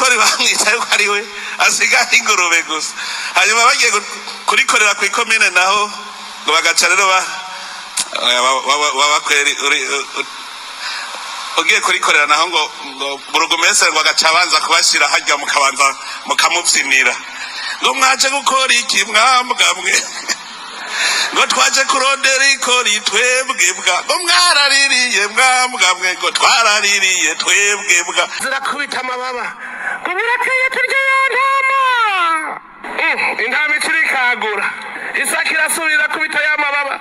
Nikori bamwica yuko ari we asigaye ingurube gusa hanyuma bagiye kurikorera ku ikomine naho ngo bagaca rero bakweri ugiye kurikorera naho ngo burugumesere ngo agaca abanza kubashira hajya mukabanza mukamubyinira ngo mwaje gukora iki mwambwamwe ngo twaje kurondera ikori twebwebwa ngo mwaraririye mwambwamwe ngo twaraririye twebwebwa zirakubita amababa ngo birakeye turya yantama intama ikirikagura isaki irasubira kubita y'amababa.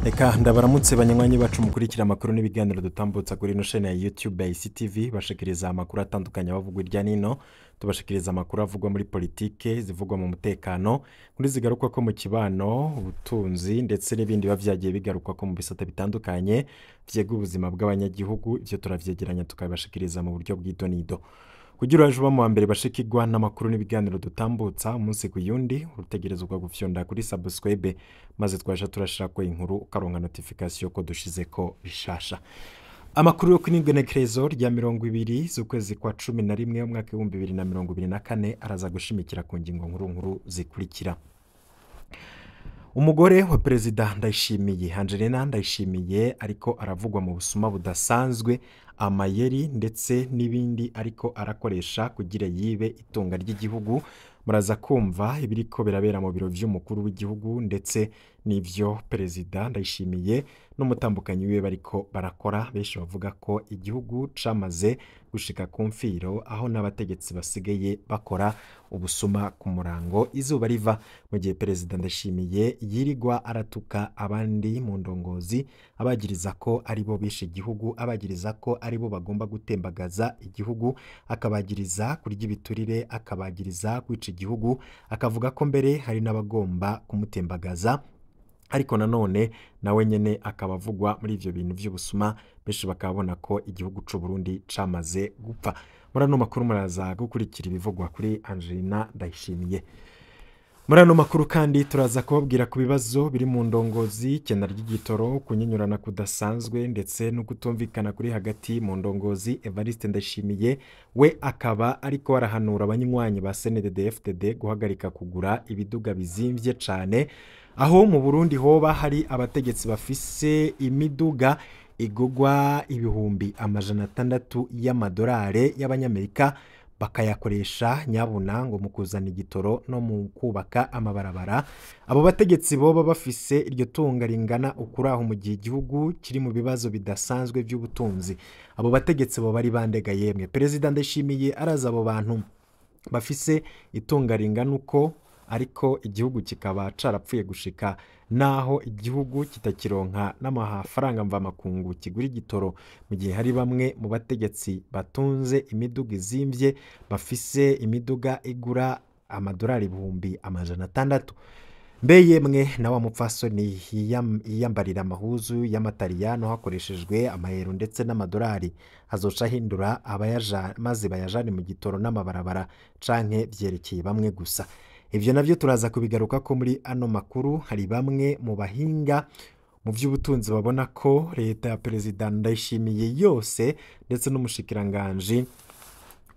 Eka ndabaramutse banywanyi bacu mukurikira amakuru n'ibiganiro dutambutsa kuri no chaîne ya YouTube ya ICTV bashikiriza amakuru atandukanye bavugwa irya nino tubashikiriza amakuru avugwa muri politike zivugwa mu mutekano kuri zigaruka ko mu kibano ubutunzi ndetse n'ibindi bavyagiye bigaruka ko mu bisata bitandukanye vyega ubuzima bw'abanyagihugu ivyo turavyegeranya tukabashikiriza mu buryo bw'idonido kugira aje mu mbere bashikirwa n'amakuru n'ibiganiro dutambutsa umunsi ku yundi urutegerezwa gufyonda kuri subscribe maze twasha turashira ko inkuru ukaronka notification ko dushize ko bishasha. Amakuru yo kwinigenekerezo rya 20 z'ukwezi kwa 11 umwaka wa 2024 araza gushimikira ku ngingo nkuru zikurikira. Umugore wa Perezida Ndayishimiye Angelina Ndayishimiye ariko aravugwa mu busuma budasanzwe amayeri ndetse n'ibindi ariko arakoresha kugira yibe itunga ry'igihugu. Muraza kumva ibiriko birabera mu biro vy'umukuru w'igihugu ndetse n'ivyo Perezida Ndayishimiye n'umutambukanyi wiwe bariko barakora. Benshi bavuga ko igihugu camaze gushika ku mfiro aho n'abategetsi basigaye bakora ubusuma ku murango izuba riva, mu gihe Perezida Ndayishimiye yirigwa aratuka abandi mu ndongozi abagiriza ko aribo bishe igihugu, abagiriza ko aribo bagomba gutembagaza igihugu, akabagiriza kurya ibiturire, akabagiriza kwica igihugu, akavuga ko mbere hari n'abagomba kumutembagaza. Ariko nanone nawe nyene akabavugwa muri ivyo bintu vy'ubusuma. Benshi bakabona ko igihugu c'u Burundi camaze gupfa. Murano makuru muraza gukurikira ibivugwa kuri Angelina Ndayishimiye. Murano makuru kandi turaza kubabwira ku bibazo biri mu ndongozi, kena ry'igitoro, kunyenyurana kudasanzwe ndetse no kutumvikana kuri hagati mu ndongozi. Evariste Ndayishimiye we akaba ariko arahanura abanywanyi ba CNDD-FDD guhagarika kugura ibiduga bizimvye cane, aho mu Burundi hoba hari abategetsi bafise imiduga igugwa ibihumbi amajana 600 y'amadolari y'abanyamerika bakayakoresha nyabuna ngo mu kuzana igitoro no mu kubaka amabarabara. Abo bategetsi boba bafise iryo tunga ringana ukuraho mu gihe igihugu kiri mu bibazo bidasanzwe by'ubutunzi. Abo bategetsi bo bari bandega yemwe. Perezida Ndayishimiye araza abo bantu bafise itunga ringana uko ariko igihugu kikaba carapfuye gushika naho igihugu kitakironka n'amafaranga mva makungu kigura igitoro, mu gihe hari bamwe mu bategetsi batunze imiduga izimvye bafise imiduga igura amadolari ibihumbi amajana 600. Mbe yemwe na wa mupfasoni yiyambarira amahuzu y'amatariyano hakoreshejwe amayero ndetse n'amadolari hazoca hindura abayaja maze bayajane mu gitoro n'amabarabara canke vyerekeye bamwe gusa. Ivyo navyo turaza kubigaruka ko muri ano makuru. Hari bamwe mu bahinga mu vy'ubutunzi babona ko leta ya Perezida Ndayishimiye yose ndetse n'umushikiranganje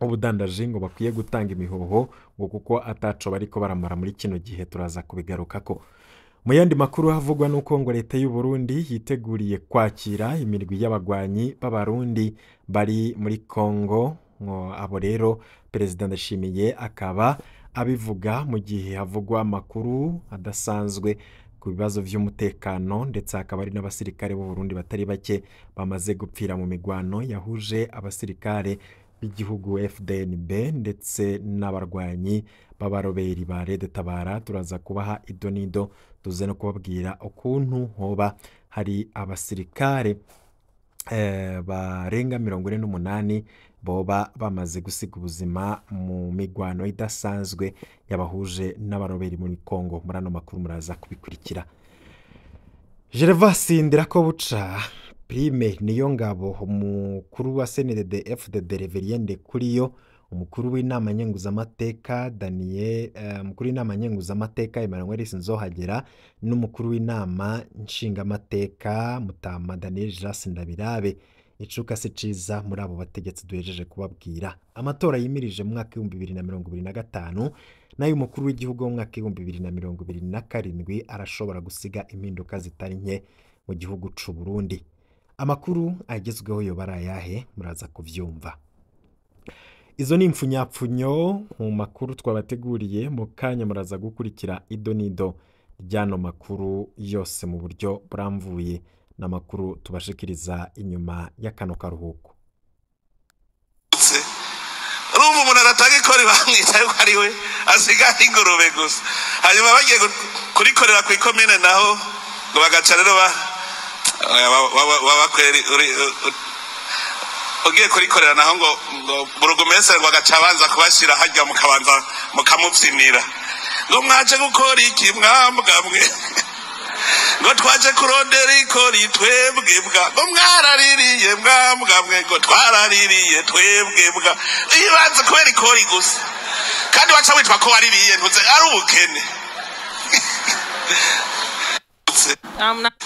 ubudandaji ngo bakwiye gutanga imihoho ngo kuko ataco bariko baramara muri kino gihe. Turaza kubigaruka ko mu yandi makuru havugwa nuko ngo leta y'u Burundi yiteguriye kwakira imirwi y'abagwanyi b'abarundi bari muri Kongo. Abo rero Perezida Ndayishimiye akaba abivuga mu gihe havugwa amakuru adasanzwe ku bibazo vy'umutekano, ndetse akaba ari n'abasirikare b'u Burundi batari bake bamaze gupfira mu migwano yahuje abasirikare b'igihugu FDNB ndetse n'abarwanyi b'abaroberi ba Red Tabara. Turaza kubaha idonido tuze no kubabwira ukuntu hoba hari abasirikare barenga 48 boba bamaze gusiga ubuzima mu migwano idasanzwe yabahuje n'abaroberi muri Kongo. Murano makuru muraza kubikurikira. Gervasi Ndirakobuca Prime Niyongabo umukuru wa CNDD-FDD Reverien Kuriyo, umukuru w'inama nyenguzamateka Daniel umukuru w'inama nyenguzamateka Emmanuel Sinzohagera n'umukuru w'inama nshingamateka Mutama Daniel Jas Ndabirabe. icuka si ciza muri abo bategetsi duhejeje kubabwira. Amatora yimirije mu mwaka w'ibihumbi 2025 n'ay'umukuru w'igihugu mu mwaka w'ibihumbi 2027 arashobora gusiga impinduka zitari nke mu gihugu c'u Burundi. Amakuru agezweho yoba ari ayahe? Muraza kuvyumva. Izo ni impfunyapfunyo mu makuru twabateguriye, mu kanya muraza gukurikira ido nido ryano makuru yose mu buryo buramvuye, n'amakuru tubashikiriza inyuma y'akano karuhuko. Urumva umuntu aratagikora bamwita yuko ari we asigaye ingurube gusa, hanyuma bagiye kurikorera ku ikomine naho ngo bagaca rero babakweri ugiye kurikorera naho ngo burugumesere ngo agaca abanza kubashyira hajya mukabanza mukamubyinira ngo mwaje gukora iki mwambwamwe ngo twaje kurondera ikori twebwe bwa ngo mwaraririye mwambwamwe ngo twaraririye twebwe bwa ibanze kubera ikori gusa kandi waca witwa ko waririye ntuze ari ubukene.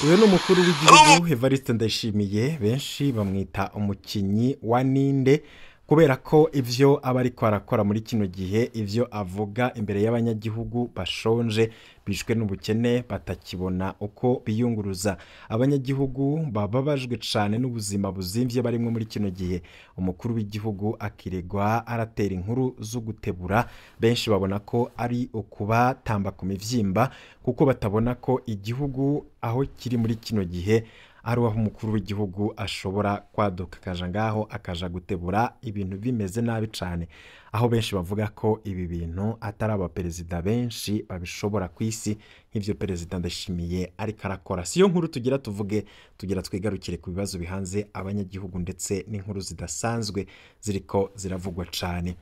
Uyu ni umukuru w'igihugu Evariste Ndayishimiye, benshi bamwita umukinyi wa ninde kubera ko ivyo aba ariko arakora muri kino gihe, ivyo avuga imbere y'abanyagihugu bashonje bishwe n'ubukene batakibona uko biyunguruza. Abanyagihugu bababajwe cane n'ubuzima buzimvye barimwe muri kino gihe. Umukuru w'igihugu akiregwa aratera inkuru zo gutebura, benshi babona ko ari ukubatamba ku mivyimba kuko batabona ko igihugu aho kiri muri kino gihe ari aho umukuru w'igihugu ashobora kwaduka akaja ngaho akaja gutebura ibintu bimeze nabi cane, aho benshi bavuga ko ibi bintu atari abaperezida benshi babishobora ku isi nk'ivyo perezida Ndayishimiye ariko arakora. Siyo nkuru tugira tuvuge, tugira twigarukire ku bibazo bihanze abanyagihugu ndetse n'inkuru zidasanzwe ziriko ziravugwa cane.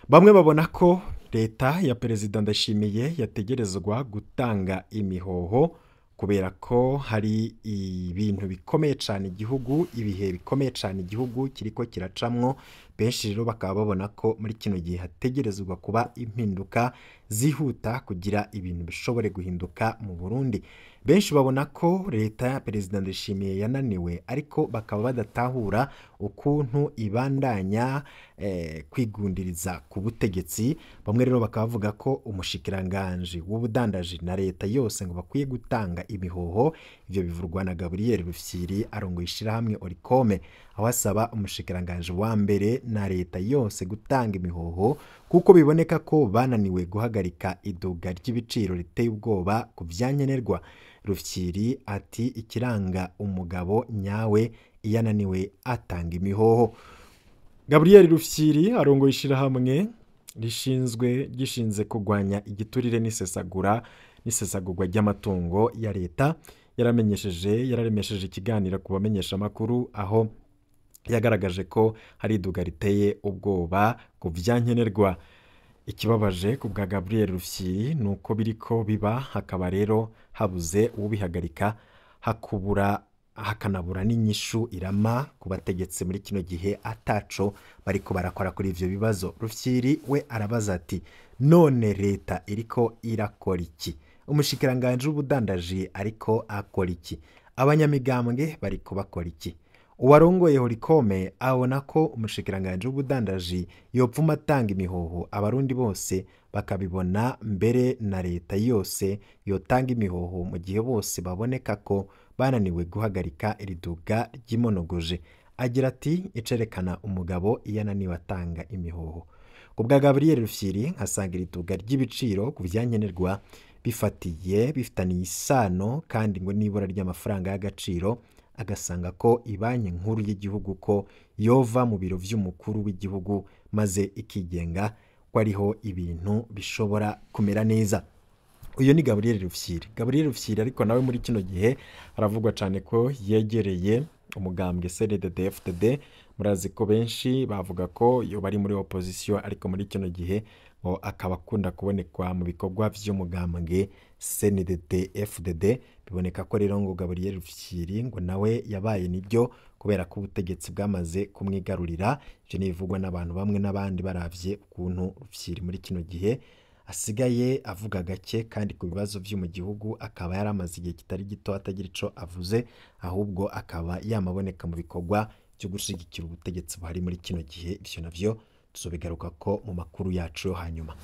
Bamwe babona ko leta ya perezida Ndayishimiye yategerezwa gutanga imihoho kubera ko hari ibintu bikomeye cyane igihugu, ibihe bikomeye cyane igihugu kiriko kiracamwo. Benshi rero bakaba babona ko muri kino gihe hategerezwa kuba impinduka zihuta kugira ibintu bishobore guhinduka mu Burundi. Benshi babona ko leta ya perezida Ndayishimiye yananiwe, ariko bakaba badatahura ukuntu ibandanya kwigundiriza ku butegetsi. Bamwe rero bakaba bavuga ko umushikiranganje w'ubudandaji na leta yose ngo bakwiye gutanga imihoho. Ivyo bivurwa na Gabriel Rufyiri arongoye ishirahamwe Orikome, aho asaba umushikiranganje wa mbere na leta yose gutanga imihoho kuko biboneka ko bananiwe guhagarika iduga ry'ibiciro riteye ubwoba ku vyankenerwa. Rufyiri ati ikiranga umugabo nyawe iyananiwe atanga imihoho. Gabriel Rufyiri arongoye ishirahamwe gishinze kugwanya igiturire n'isesagurwa ry'amatungo ya leta, yararemesheje ikiganiro ku bamenyesha amakuru, aho yagaragaje ko hari iduga riteye ubwoba ku vyankenerwa. Ikibabaje ku bwa Gabriel Rufyiri nuko biriko biba, hakaba rero habuze ubihagarika, hakanabura n'inyishu irama ku bategetsi muri kino gihe ataco bariko barakora kuri ivyo bibazo. Rufyiri we arabaza ati none leta iriko irakora iki? Umushikiranganje w'ubudandaji ariko akora iki? Abanyamigambwe bariko bakora iki? Uwarongoye Orikome abona ko umushikiranganje w'ubudandaji yopfuma atanga imihoho, abarundi bose bakabibona, mbere na leta yose yotanga imihoho mu gihe bose baboneka ko bananiwe guhagarika iriduga ry'imonogoje. Agira ati icerekana umugabo iyo ananiwe atanga imihoho. Ku bwa Gabriel Rufyiri asanga iriduga ry'ibiciro ku vyankenerwa bifitaniye isano kandi ngo nibura ry'amafaranga y'agaciro, agasanga ko ibanki nkuru y'igihugu ko yova mu biro vy'umukuru w'igihugu maze ikigenga, ko ariho ibintu bishobora kumera neza. Uyo ni Gabriel Rufyiri. Gabriel Rufyiri ariko nawe muri kino gihe aravugwa cyane ko yegereye umugambwe CNDD-FDD. Murazi ko benshi bavuga ko yo bari muri opposition, ariko muri kino gihe ngo akaba akunda kubonekwa mu bikorwa vy'umugambwe CNDD-FDD. Biboneka ko rero ngo Gabriel Rufyiri ngo nawe yabaye nibyo kubera ko ubutegetsi bwamaze kumwigarurira. Ivyo nivugwa n'abantu bamwe n'abandi baravye ukuntu Rufyiri muri kino gihe asigaye avuga gake kandi ku bibazo byo mu gihugu akaba yaramaze igihe kitari gito atagira ico avuze, ahubwo akaba yamaboneka mu bikorwa byo gushigikira ubutegetsi buhari muri kino gihe. Ivyo navyo tuzobigaruka ko mu makuru yacu yo hanyuma.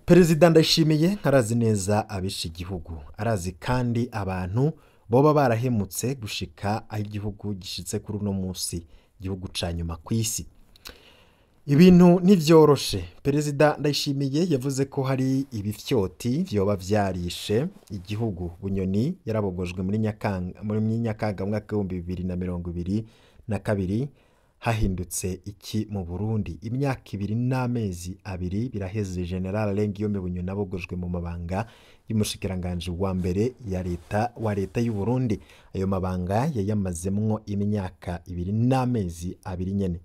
Perezida Ndayishimiye ntarazi neza abishe igihugu, arazi kandi abantu boba barahemutse gushika aho igihugu gishitse kuri uno munsi, igihugu ca nyuma kw'isi. Ibintu ntivyoroshe. Perezida Ndayishimiye yavuze ko hari ibifyoti vyoba vyarishe igihugu. Bunyoni yarabogojwe muri Nyakanga mwaka w'2022 hahindutse iki mu Burundi. Imyaka 2 n'amezi 2 biraheze General Lengiyome Bunyoni abogojwe mu mabanga y'umushikiranganje wa mbere wa leta y'u Burundi. Ayo mabanga yayamazemwo imyaka 2 n'amezi 2 nyene.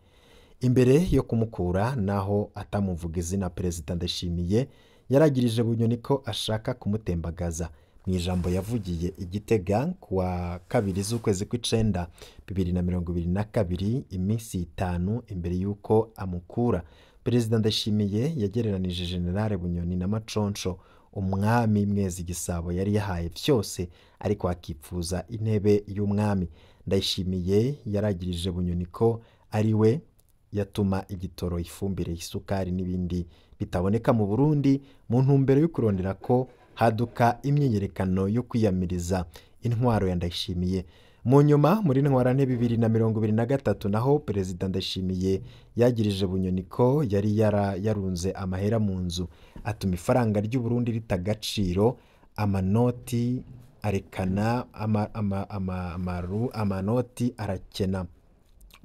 Imbere yo kumukura naho atamuvuga izina, Perezida Ndayishimiye yaragirije Bunyoni ko ashaka kumutembagaza. Mu ijambo yavugiye Igitega kuwa 2 z'ukwezi kw'icenda 2022, iminsi 5 imbere yuko amukura, Perezida Ndayishimiye yagereranije General Bunyoni na Maconco, umwami Mwezi Gisabo yari yahaye vyose ariko akipfuza intebe y'umwami. Ndayishimiye yaragirije Bunyoni ko ari we yatuma igitoro, ifumbire, isukari n'ibindi bitaboneka mu Burundi mu ntumbero yo kurondera ko haduka imyiyerekano yo kwiyamiriza intwaro ya Ndayishimiye. Mu nyuma muri ntwarante 2023 naho Perezida Ndayishimiye yagirije Bunyoni ko yari yarunze amahera mu nzu, atuma ifaranga ry'u Burundi ritagaciro, amanoti arekana, amanoti arakena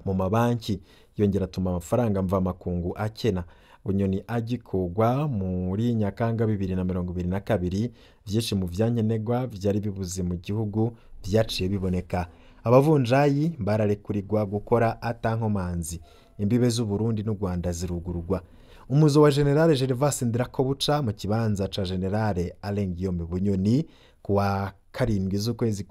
mu mabanki, yongera atuma amafaranga mva makungu akena. Bunyoni agikugwa muri Nyakanga 2022, vyinshi mu vyankenegwa vyari bibuze mu gihugu vyaciye biboneka. Abavunjayi bararekurirwa gukora atankomanzi. Imbibe z'u Burundi n'u Rwanda zirugururwa. Umuzo wa General Gervas Ndirakobuca mu kibanza ca General Lengiyome Bunyoni kuwa 7 z'ukwezi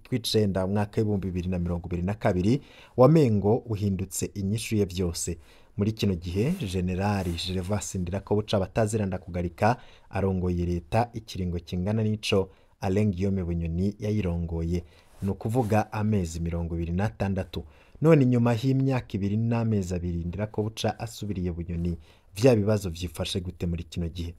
kw'icenda mwaka w'2022 wamengo uhindutse inyishu ye vyose. Muri kino gihe General Gervas Ndirakobuca bataziranda kugarika arongoye leta ikiringo kingana n'ico Lengiyome Bunyoni yayirongoye, no kuvuga amezi 26. None nyuma y'imyaka 2 n'amezi 2 Ndirakobuca asubiriye Bunyoni, vya bibazo vyifashe gute muri kino gihe?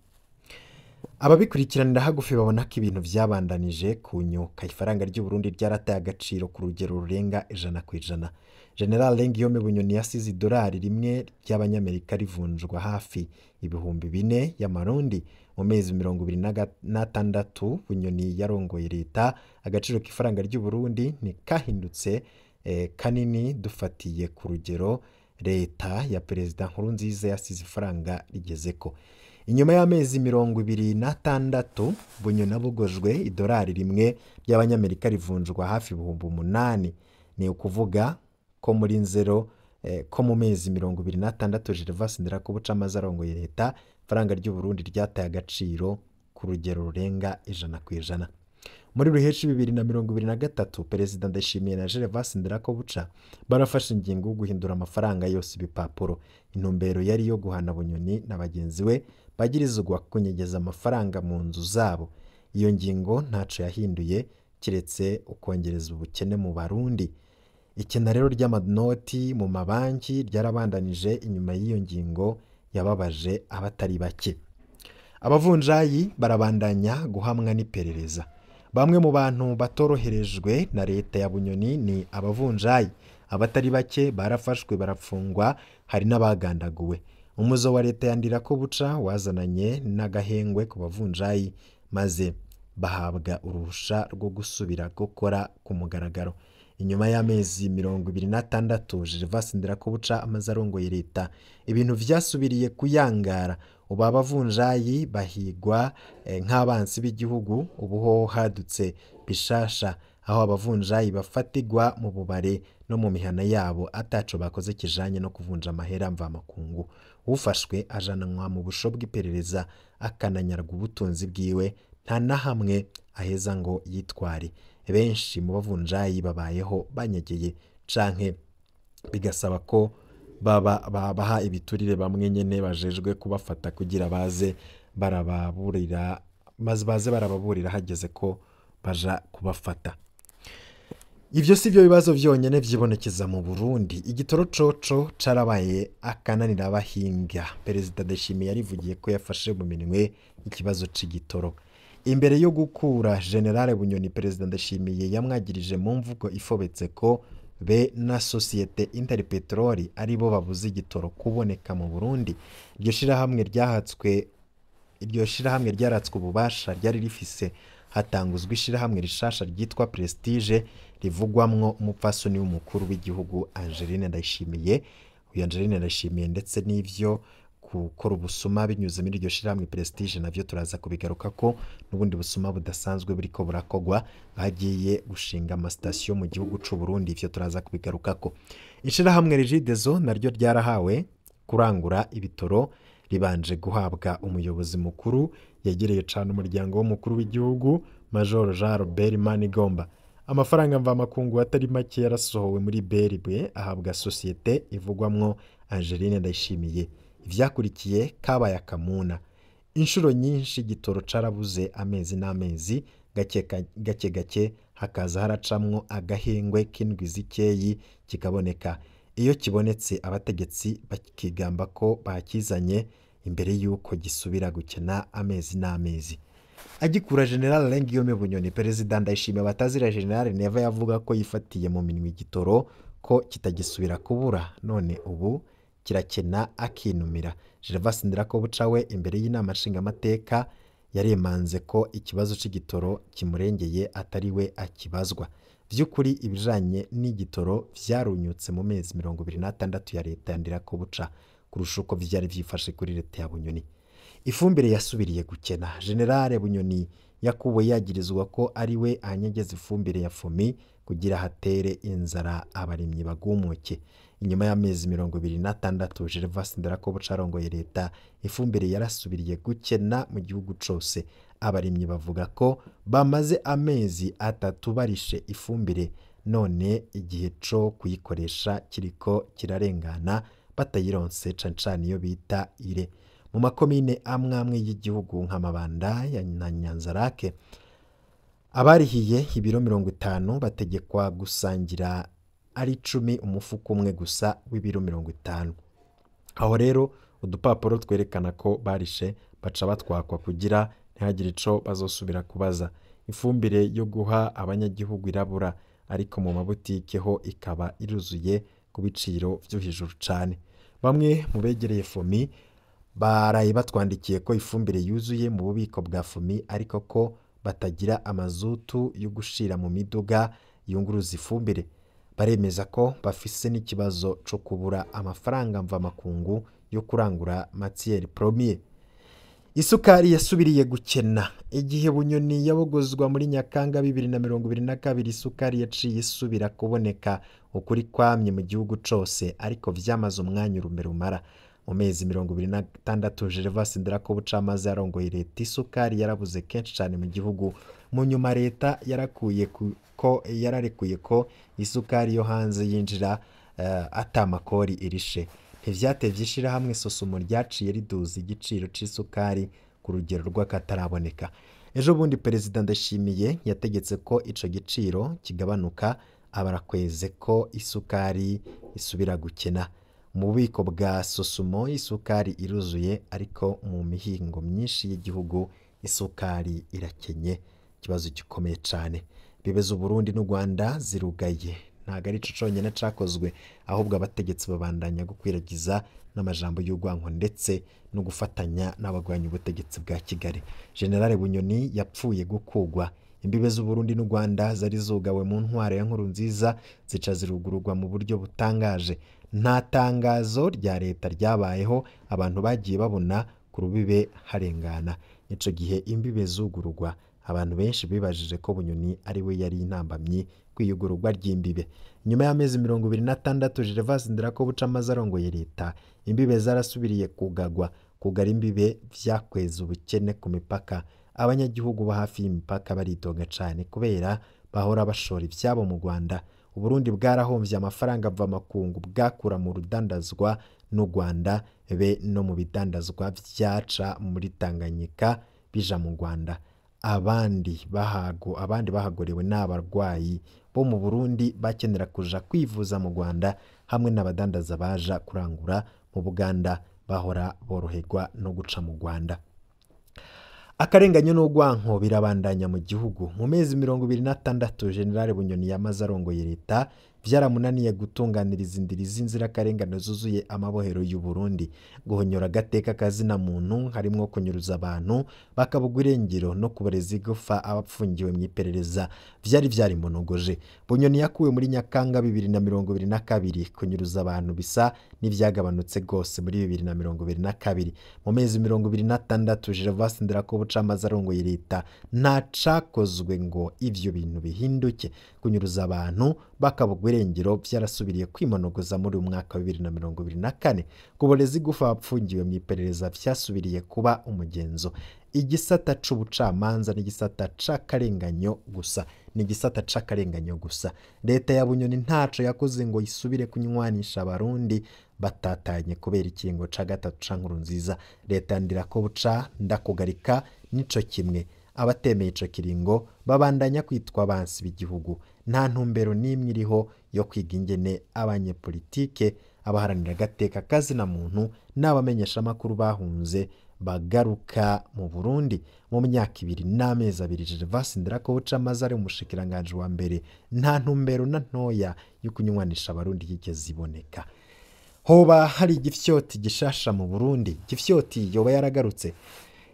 Ababikurikiranira hagufi babona ko ibintu vyabandanije kunyuka. Ifaranga ry'u Burundi ryarataye agaciro ku rugero rurenga 100%. General Lengiyome Bunyoni yasize idolari rimwe ry'abanyamerika rivunjwa hafi 4,000 y'amarundi mu mezi 26. Bunyoni yarongoye leta, agaciro k'ifaranga ry'u Burundi ni kahindutse kanini dufatiye ku rugero leta ya Perezida Nkurunziza yasize ifaranga rigezeko. Inyuma y'amezi 26 Bunyoni abogojwe, idolari rimwe ry'abanyamerika rivunjwa hafi 8,000. Ni ukuvuga ko muri nzero ko mu mezi 26 Gervas Ndirakobuca amaze arongoye leta, ifaranga ry'u Burundi ryataye agaciro ku rugero rurenga 100%. Muri ruheshi 2023 Perezida Ndayishimiye na Gervas Ndirakobuca barafashe ingingo yo guhindura amafaranga yose ibipapuro. Intumbero yari yo guhana Bunyoni na bagenzi we bagirizwa kunyegeza amafaranga mu nzu zabo. Iyo ngingo ntaco yahinduye kiretse ukongereza ubukene mu Barundi. Ikena rero ry'amanoti mu mabanki ryarabandanije. Inyuma y'iyo ngingo yababaje abatari bake. Abavunjayi barabandanya guhamwa n'iperereza. Bamwe mu bantu batoroherejwe na leta ya Bunyoni ni abavunjayi. Abatari bake barafashwe barafungwa, hari n'abagandaguwe. Umuzo wa leta ya Ndirakobuca wazananye n'agahengwe ku bavunjayi maze bahabwa uruhusha rwo gusubira gukora ku mugaragaro. Inyuma y'amezi 26 Gervas Ndirakobuca amaze arongoye leta, ibintu vyasubiriye kuyangara. Ubu abavunjayi bahigwa nk'abansi b'igihugu. Ubuho hadutse bishasha aho abavunjayi bafatigwa mu bubare no mu mihana yabo ataco bakoze kijanye no kuvunja amahera mva makungu. Ufashwe ajananwa mu busho bw'iperereza akananyarwa ubutunzi bwiwe, nta na hamwe aheza ngo yitware. Benshi mu bavunjayi babayeho banyegeye canke bigasaba ko babaha ibiturire bamwe nyene bajejwe kubafata kugira baze barababurira hageze ko baja kubafata. Ivyo si byo bibazo vyonyene vyibonekeza mu Burundi. Igitoro coco carabaye akananira abahinga. Perezida Ndayishimiye yarivugiye ko yafashe mu minwe ikibazo c'igitoro. Imbere yo gukura General Bunyoni, Perezida Ndayishimiye yamwagirije mu mvugo ifobetse ko be na Societe Interpetrol aribo babuze igitoro kuboneka mu Burundi. Iryo shirahamwe ryaratswe ububasha ryari rifise hatanguzwa ishirahamwe rishasha ryitwa Prestige rivugwamwo umupfasoni w'umukuru w'igihugu Angeline Ndayishimiye. Uyu Angeline Ndayishimiye ndetse n'ivyo gukora ubusuma binyuze muri iryo shirahamwe Prestige navyo turaza kubigaruka ko n'ubundi busuma budasanzwe buriko burakogwa, bagiye gushinga amasitasiyo mu gihugu c'u Burundi, ivyo turaza kubigaruka ko. Ishirahamwe Regideso naryo ryarahawe kurangura ibitoro ribanje guhabwa umuyobozi mukuru yegereye cane umuryango w'umukuru w'igihugu Major Jean Robert Manigomba. Amafaranga mvamakungu atari make yarasohowe muri BRB ahabwa societe ivugwamwo Angeline Ndayishimiye. Ivyakurikiye kabaye akamuna. Inshuro nyinshi igitoro carabuze amezi n'amezi, gake gake hakaza haracamwo agahengwe k'indwi zikeyi kikaboneka. Iyo kibonetse abategetsi bakigamba ko bakizanye imbere yuko gisubira gukena amezi n'amezi. Agikura General Guillaume Bunyoni, Perezida Ndayishimiye batazira General Neva yavuga ko yifatiye mu minwe igitoro ko kitagisubira kubura, none ubu kirakena akinumira. Gervas Ndirakobuca we imbere y'inama nshingamateka yaremanze ko ikibazo c'igitoro kimurengeye atari we akibazwa. Vy'ukuri ibijanye n'igitoro vyarunyutse mu mezi 26 ya leta ya Ndirakobuca kurusha uko vyari vyifashe kuri leta ya Bunyoni. Ifumbire yasubiriye gukena. General Bunyoni yakuwe yagirizwa ko ari we anyegeza ifumbire ya FOMI kugira hatere inzara abarimyi bagumuke. Inyuma y'amezi 26 Gervas Ndirakobuca arongoye leta, ifumbire yarasubiriye gukena mu gihugu cose. Abarimyi bavuga ko bamaze amezi 3 barishe ifumbire, none igihe co kuyikoresha kiriko kirarengana batayironse cancane iyo bita ire. Mu makomine amwe y'igihugu nka Mabanda na Nyanzarake abarihiye ibiro 50 bategekwa gusangira ari 10 umufuko umwe gusa w'ibiro 50. Aho rero udupapuro twerekana ko barishe baca batwakwa kugira ntihagire ico bazosubira kubaza. Ifumbire yo guha abanyagihugu irabura, ariko mu mabutike ho ikaba iruzuye ku biciro vyo hejuru cane. Bamwe mu begereye FOMI baraye batwandikiye ko ifumbire yuzuye mu bubiko bwa FOMI, ariko ko batagira amazutu yo gushira mu miduga yunguruza ifumbire. Baremeza ko bafise n'ikibazo co kubura amafaranga mvamakungu yo kurangura matière première. Isukari yasubiriye gukena. Igihe Bunyoni yabogozwa muri Nyakanga 2022, isukari yaciye isubira kuboneka ukuri kwamye mu gihugu cose, ariko vyamaze umwanya urumera. Mu mezi 26 Gervas Ndirakobuca amaze arongoye leta, isukari yarabuze kenshi cyane mu gihugu. Mu nyuma leta yararekuye ko isukari yo hanze yinjira atamakori irishe. Ntivyatevye ishirahamwe Sosumo ryaciye riduza igiciro c'isukari ku rugero rw'akataraboneka. Ejo bundi Perezida Ndayishimiye yategetse ko ico giciro kigabanuka, abarakweze ko isukari isubira gukena. Mu bubiko bwa Sosumo isukari iruzuye, ariko mu mihingo myinshi y'igihugu isukari irakenye. Ikibazo gikomeye cane. Bibeza Burundi n'u Rwanda zirugaye. Ntago ari ico conyene cakozwe, ahubwo abategetsi babandanya gukwiragiza n'amajambo y'urwanko ndetse no gufatanya n'abagwanya ubutegetsi bwa Kigali. General Bunyoni yapfuye gukugwa. Imbibe z'Uburundi n'u Rwanda zari zugawe mu ntwaro ya Nkurunziza zica zirugururwa mu buryo butangaje. Nta tangazo rya leta ryabayeho, abantu bagiye babona ku rubibe harengana. Ico gihe imbibe zugururwa, abantu benshi bibajije ko Bunyoni ari we yari intambamyi kwiyugururwa ry'imbibe. Nyuma y'amezi 26 Gervas Ndirakobuca amaze arongoye leta, imbibe zarasubiriye kugara imbibe vyakweza ubukene ku mipaka. Abanyagihugu ba hafi y'imipaka baridoga cane kubera bahora bashora ivyabo mu Rwanda. Uburundi bwarahomvye amafaranga ava makungu bwakura mu rudandazwa n'u Rwanda be no mu bidandazwa vyaca muri Tanganyika bija mu Rwanda. Abandi bahagorewe n'abarwayi bo mu Burundi bakenera kuja kwivuza mu Rwanda hamwe n'abadandaza baja kurangura mu Buganda bahora boroherwa no guca mu Rwanda. Akarenganyo n'urwanko birabandanya mu gihugu. Mu mezi 26 General Bunyoni yamaze arongoye leta vyaramunaniye gutunganiriza indiri z'inzirakarengane zuzuye amabohero y'u Burundi, guhonyora agateka kazina muntu harimwo kunyuruza abantu bakabugwa irengero no kubareza igufa abapfungiwe mu iperereza vyari vyarimunogoje. Bunyoni yakuwe muri Nyakanga 2022, kunyuruza abantu bisa n'ivyagabanutse gose muri 2022. Mu mezi 26 Gervas Ndirakobuca amaze arongoye leta nta cakozwe ngo ivyo bintu bihinduke. Kunyuruza abantu bakabugwa irengero vyarasubiriye kwimonogoza muri umwaka wa 2024. Kuboreza igufa abapfungiwe mu iperereza vyasubiriye kuba umugenzo. Igisata c'ubucamanza n'igisata c'akarenganyo gusa. Leta ya Bunyoni ntaco yakoze ngo isubire kunywanisha abarundi batatanye kubera ikingo ca gatatu ca Nkurunziza. Leta Ndirakobuca ndakugarika nico kimwe. Abatemeye ico kiringo babandanya kwitwa abansi b'igihugu. Nta ntumbero n'imwe iriho yo kwiga ingene abanyepolitike, abaharanira agateka kazina muntu n'abamenyesha amakuru bahunze bagaruka mu Burundi. Mu myaka 2 n'amezi 2 Gervas Ndirakobuca amaze ari umushikiranganje wa mbere, nta ntumbero na ntoya yo kunywanisha abarundi yigeze iboneka. Hoba hari igifyoti gishasha mu Burundi? Igifyoti yoba yaragarutse?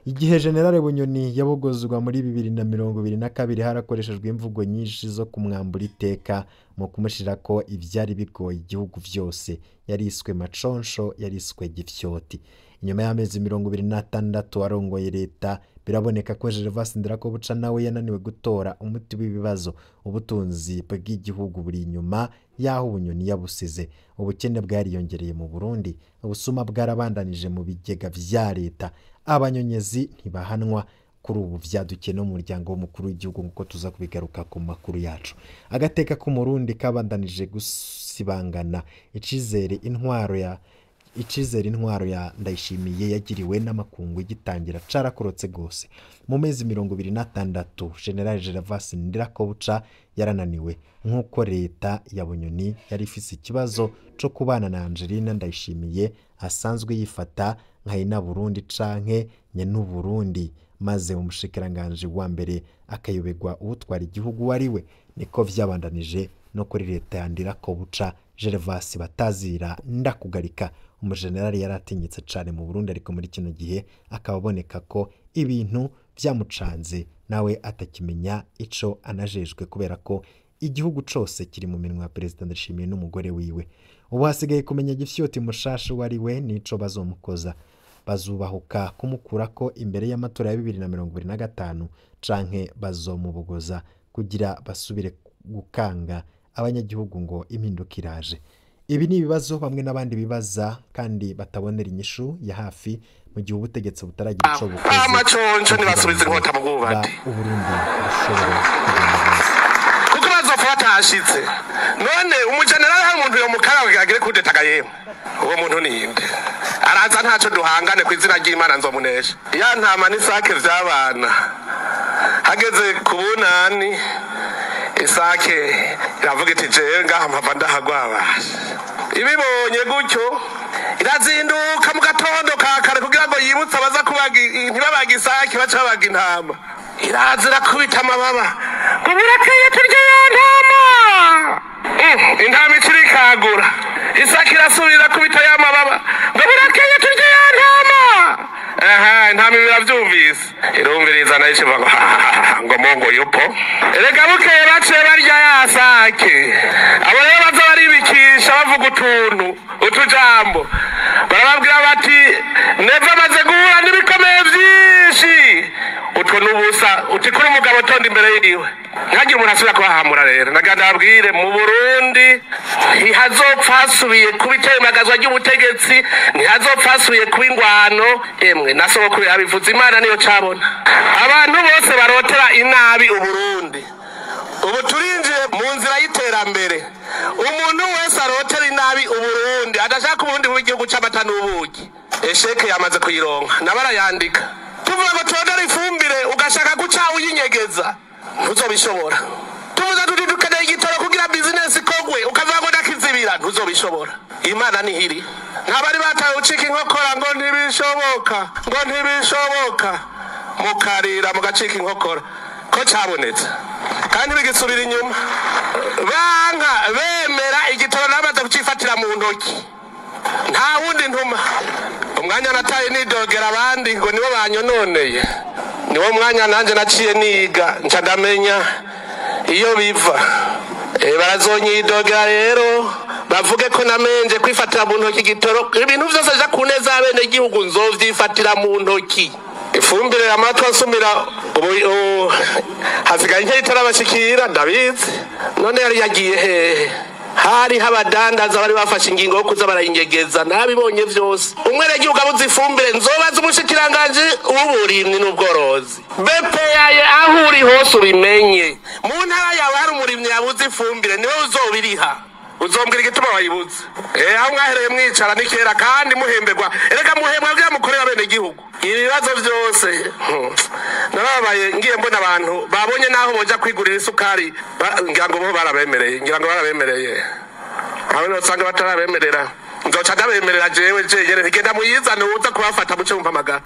Igihe General Bunyoni yabogozwa muri 2022 harakoreshejwe imvugo nyinshi zo kumwambura iteka mu kumushirako ivyari bigoye igihugu vyose. Yariswe maconsho, yariswe gifyoti. Inyuma y'amezi 26 arongoye leta, biraboneka ko Gervas Ndirakobuca nawe yananiwe gutora umuti w'ibibazo. Ubutunzi bw'igihugu buri inyuma yaho Bunyoni yabusize. Ubukene bwariyongereye mu Burundi, ubusuma bwarabandanije mu bigega vya leta. Abanyonyezi ntibahanwa. Kuri ubu vyadukiye no mu muryango w'umukuru w'igihugu nkuko tuza kubigaruka ku makuru yacu. Agateka k'umurundi kabandanije gusibangana. Icizere intwaro ya Ndayishimiye yagiriwe n'amakungu igitangira carakorotse gose. Mu mezi 26 General Gervas Ndirakobuca yarananiwe, nkuko leta ya Bunyoni yari ifise ikibazo co kubana na Angelina Ndayishimiye asanzwe yifata nka Burundi canke nyene Burundi, maze umushikiranganje wa mbere akayobegwa ubutwara igihugu wariwe. Niko vyabandanije no kuri leta ya Ndirakobuca. Gervas batazira ndakugarika, umujenerali yaratinyitse cane mu Burundi, ariko muri kino gihe akababoneka ko ibintu vyamucanze nawe atakimenya ico anajejwe, kubera ko igihugu cose kiri mu minwe ya President Ndayishimiye n'umugore wiwe. Ubu hasigaye kumenya gifyoti mushasha wariwe nico bazomukoza. Bazubahuka kumukurako imbere y'amatora ya 2025 canke bazomubogoza kugira basubire gukanga abanyagihugu ngo impinduka iraje. Ibi ni ibibazo bamwe n'abandi bibaza kandi batabonera inyishu ya hafi mu gihe ubutegetsi butaragira ico bukoze. Amaconco nibasubiza inkota mu bwubati. Uburundi bushobora kugenda kuko bazofata hashitse. None umujenerali hari umuntu yo mukara agire kudetaga yemwe. Uwo muntu ni inde? Araza ntaco duhangane ku izina ry'Imana nzomunesha. Ya ntama n'isake vy'abana hageze ku bunani, isake iravuga iti jewe ngaha mpava ndahagwabasha. Ibibonye gutyo irazinduka mu gatondo ka kare kugira ngo yibutse abaza kubaga ntibabaga isake baca babaga intama. Irazira kubita amababa ngo birakeye turya ya ntama. Intama ikirikagura, isake irasubira kubita ya mababa ngo birakeye turya ya ntama. Intama biravyumvise, irumviriza nayo ikivuga ngo mongo yupo. Erega bukeye baciye barya ya sake. Abo rero baza baribikisha bavuga utujambo, barababwira bati neva amaze guhura n'ibikomeye vyinshi. Utwo n'ubusa uti kuri umugabo tonda imbere yiwe ntihagire umuntu asubira kubahamura. Rero naganda babwire mu Burundi ntihazopfa hasubiye kuba itemagazwa ry'ubutegetsi, ntihazopfa hasubiye kuba ingwano. Emwe na sogokuru yabivuze, Imana niyo cabona. Abantu bose barotera inabi Uburundi, ubu turinjiye mu nzira y'iterambere. Umuntu wese arotera inabi Uburundi adashaka ubundi bw'igihugu c'amata n'ubuki, esheke yamaze kuyironka nabarayandika. Tuvuga ngo tondera ifumbire ugashaka guca uyinyegeza, ntuzobishobora. Tuvuga tuti dukeneye igitoro kugira business ikogwe, ukavuga ngo ndakizibira, ntuzobishobora. Imana nihiri. Ntabari bataye ucika inkokora ngo ntibishoboka, mukarira mugacika inkokora ko cabonetse kandi bigisubira inyuma. Banka bemera igitoro namaze kucifatira mu ntoki, nta wundi ntuma. Umwanya nataye nidogera abandi ngo nibo banyononeye, niwo mwanya nanje naciye niga nca ndamenya iyo biva. Barazonyidogera rero bavuge ko namenje kwifatira mu ntoki igitoro. Ibintu vyose ja kuneza abene igihugu nzovyifatira mu ntoki. Ifumbire y'amatwa nsumira ubu hasigaye nke itarabashikira ndabizi. None yari yagiye hehe? Hari abadandaza bari bafashe ingingo yo kuza barayinyegeza, nabibonye vyose. Umwenegihugu abuze ifumbire nzobaza umushikiranganje w'uburimyi n'ubworozi. BPAye aho uri hose ubimenye. Mu ntara yawe hari umurimyi yabuze ifumbire, niwe uzobiriha. Uzombwira igituma wayibuze. Aho mwahereye mwicara ni kera kandi muhemberwa. Erega muhembwa bya mukorera bene gihugu. Ibibazo byose narabaye ngiye mbona abantu babonye naho boja kwigurira isukari, ngira ngo bo barabemereye. Abo usanga batarabemerera, nzoca ndabemerera jewe igenda muyizana uza kubafata mu cyumva magana.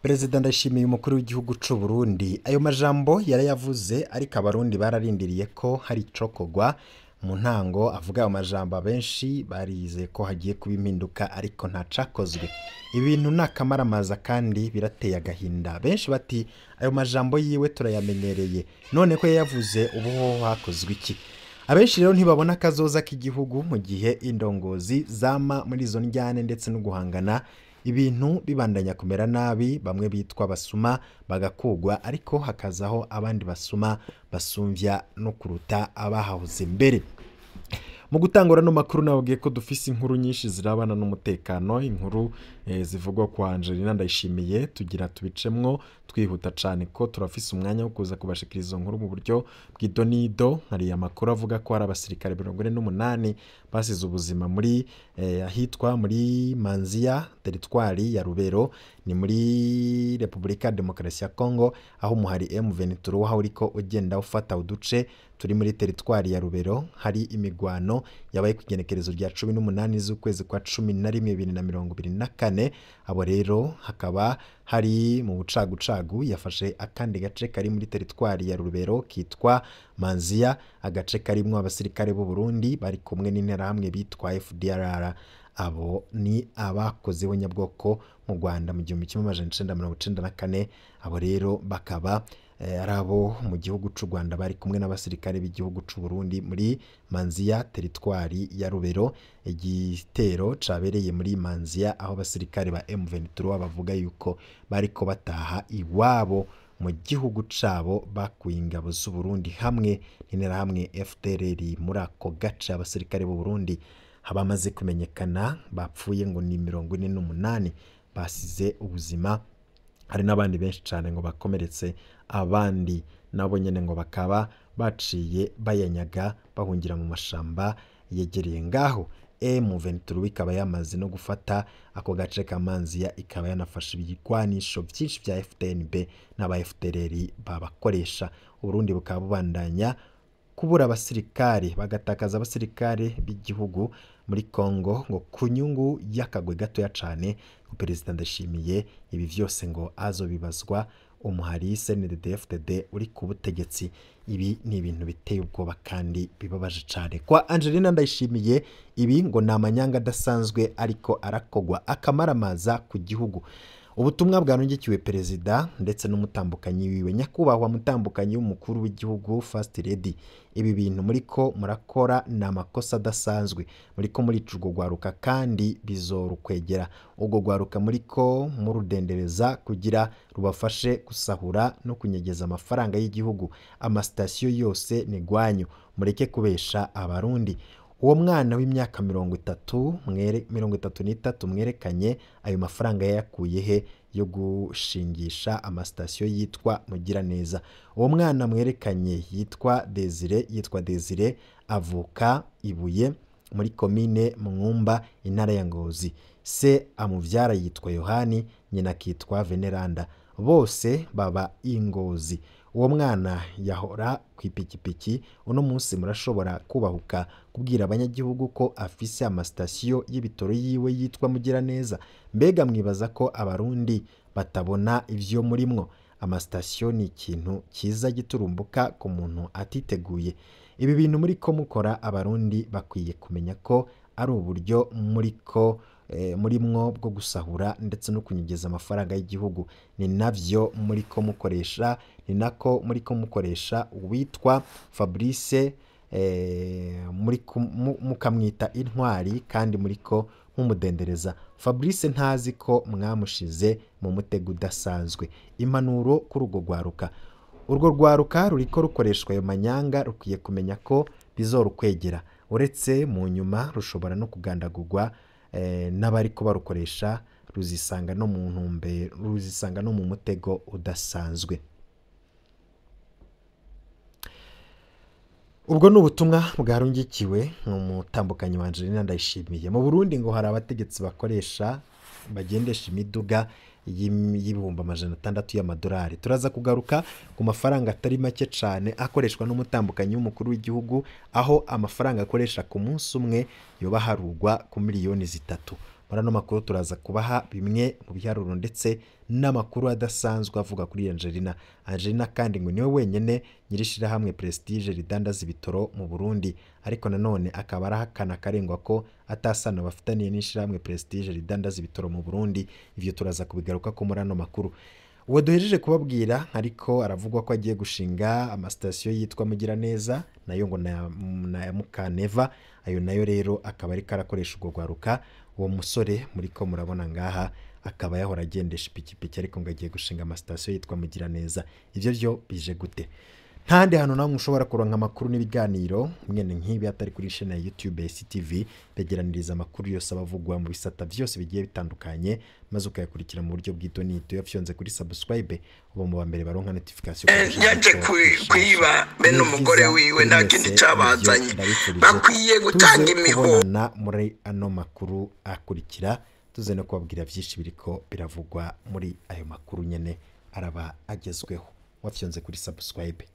Perezida Ndayishimiye umukuru w'igihugu c'u Burundi ayo majambo yarayavuze, ariko abarundi bararindiriye ko hari icokogwa. Mu ntango avuga ayo majambo benshi barize ko hagiye kuba impinduka, ariko nta cakozwe. Ibintu nakamaramaza kandi birateye agahinda. Benshi bati ayo majambo yiwe turayamenyereye, none ko yavuze ubu ho hakozwe iki? Abenshi rero ntibabona kazoza k'igihugu mu gihe indongozi zama muri izo njyane ndetse no guhangana, ibintu bibandanya kumera nabi. Bamwe bitwa basuma bagakugwa, ariko hakazaho abandi basuma basumvya no kuruta abahahoze mbere. Mu gutangura no makuru nabwiye ko dufise inkuru nyinshi zirabana n'umutekano, inkuru zivugwa kwa Angelina Ndayishimiye, tugira tubicemwo twihuta cyane ko turafise umwanya wo kuza kubashikiriza izo nkuru mu buryo bw'idonido. Hari amakuru avuga ko hari abasirikare 48 basize ubuzima muri ahitwa muri Manzia, teritwari ya Rubero, ni muri Republika Demokarasi ya Kongo, aho umuhari M23 waho uriko ugenda ufata uduce turi muri teritwari ya Rubero. Hari imigwano yabaye ku igenekerezo rya 18 z'ukwezi kwa 11 2024. Abo rero hakaba hari mu bucagucagu yafashe akandi gace kari muri teritwari ya Rubero kitwa Manzia, agace karimwo abasirikare b'u Burundi bari kumwe n'interahamwe bitwa FDLR. Abo ni abakoze bonyabwoko mu Rwanda mu 1994. Abo rero bakaba arabo mu gihugu c'u Rwanda bari kumwe n'abasirikare b'igihugu c'u Burundi muri Manzia, teritwari ya Rubero. Igitero cabereye muri Manzia, aho abasirikare ba M23 bavuga yuko bariko bataha iwabo mu gihugu cabo bakuye ingabo z'u Burundi hamwe n'interahamwe FDLR. Muri ako gace abasirikare b'u Burundi habamaze kumenyekana bapfuye ngo ni 48 basize ubuzima. Hari n'abandi benshi cyane ngo bakomeretse, abandi nabo nyene ngo bakaba baciye bayanyaga bahungira mu mashamba yegereye ngaho. M23 ikaba yamaze no gufata ako gace ka Manzia, ikaba yanafashe ibigwanisho byinshi bya FDNB n'aba FDLR babakoresha. Uburundi bukaba bubandanya kubura abasirikare, bagatakaza abasirikare b'igihugu muri Kongo ngo kunyungu yakagwe gatoya cyane. Perezida Ndayishimiye ibi vyose ngo azobibazwa umuhari CNDD-FDD uri ku butegetsi. Ibi ni ibintu biteye ubwoba kandi bibabaje cyane. Kwa Angelina Ndayishimiye ibi ngo ni amanyanga adasanzwe ariko arakogwa akamaramaza ku gihugu. Ubutumwa bwanongekiwe perezida ndetse n'umutambukanyi wiwe, nyakubahwa mutambukanyi w'umukuru w'igihugu First Lady. Ibi bintu muriko murakora ni amakosa adasanzwe, muriko muricurwo gwaruka kandi bizorukwegera. Ubwo gwaruka muriko murudendereza kugira rubafashe gusahura no kunyegeza amafaranga y'igihugu. Amasitasiyo yose ni gwanyu, mureke kubesha abarundi. uwo mwana w'imyaka 33 mwerekanye ayo mafaranga yayakuye he yo gushingisha amasitasiyo yitwa Mugiraneza? Uwo mwana mwerekanye yitwa Desire avuka Ibuye muri komine Mwumba intara ya Ngozi. Se amuvyara yitwa Yohani, nyina akitwa Veneranda, bose baba Ingozi. Uwo mwana yahora kw'ipikipiki. Uno munsi murashobora kubahuka kubwira abanyagihugu ko afise amasitasiyo y'ibitoro yiwe yitwa Mugiraneza? Mbega mwibaza ko abarundi batabona ivyo murimwo? Amasitasiyo ni ikintu kiza giturumbuka ku muntu atiteguye. Ibi bintu muriko mukora abarundi bakwiye kumenya ko ari uburyo murimwo bwo gusahura ndetse no kunyegeza amafaranga y'igihugu. Ni navyo muriko mukoresha, ni nako muriko mukoresha uwitwa Fabrice mukamwita intwari kandi muriko mumudendereza. Fabrice ntazi ko mwamushize mu mutego udasanzwe. Impanuro kuri urwo rwaruka. Urwo rwaruka ruriko rukoreshwa ayo manyanga rukwiye kumenya ko bizorukwegera, uretse mu nyuma rushobora no kugandagurwa n'abariko barukoresha, ruzisanga no mu mutego udasanzwe. Ubwo ni ubutumwa bwarungikiwe n'umutambukanyi wa Angelina Ndayishimiye. Mu Burundi ngo hari abategetsi bagendesha imiduga y'ibihumbi 600 y'amadolari. Turaza kugaruka ku mafaranga atari make cyane akoreshwa n'umutambukanyi w'umukuru w'igihugu, aho amafaranga akoresha ku munsi umwe yoba harugwa ku miliyoni 3. Muri ano makuru turaza kubaha bimwe mu biharuro ndetse n'amakuru adasanzwe avuga kuri Angelina kandi ngo niwe wenyene nyirishira hamwe Prestige ridandaza ibitoro mu Burundi, ariko nanone akaba arahakana karengwa ko atasano bafitaniye n'ishira hamwe Prestige ridandaza ibitoro mu Burundi. Ivyo turaza kubigaruka ko muri ano makuru. Uwo duhejeje kubabwira ariko aravugwa ko agiye gushinga amasitasiyo yitwa Mugiraneza, nayo ngo na Mukaneva. Ayo nayo rero akaba ari karakoresha urwo rwaruka. Uwo musore muriko murabona ngaha akaba yahora agendesha ipikipiki, ariko ngo agiye gushinga amasitasiyo yitwa Mugiraneza. Ivyo byo bije gute? Ntandi hano namwe mushobora kuronka amakuru n'ibiganiro mwene nk'ibi atari kuri chaîne ya YouTube ya SCTV, begeraniriza amakuru yose abavugwa mu bisata byose bigiye bitandukanye, maze ukayakurikira mu buryo bw'idonito. Yafyonze kuri subscribe ubo mu bambere baronka notification. Yaje kwiba bene umugore wiwe nta kindi cyabazanye, bakwiye gutanga imiho muri ano makuru akurikira. Tuze no kubabwira byinshi biriko biravugwa muri ayo makuru nyene araba agezweho. Wafyonze kuri subscribe.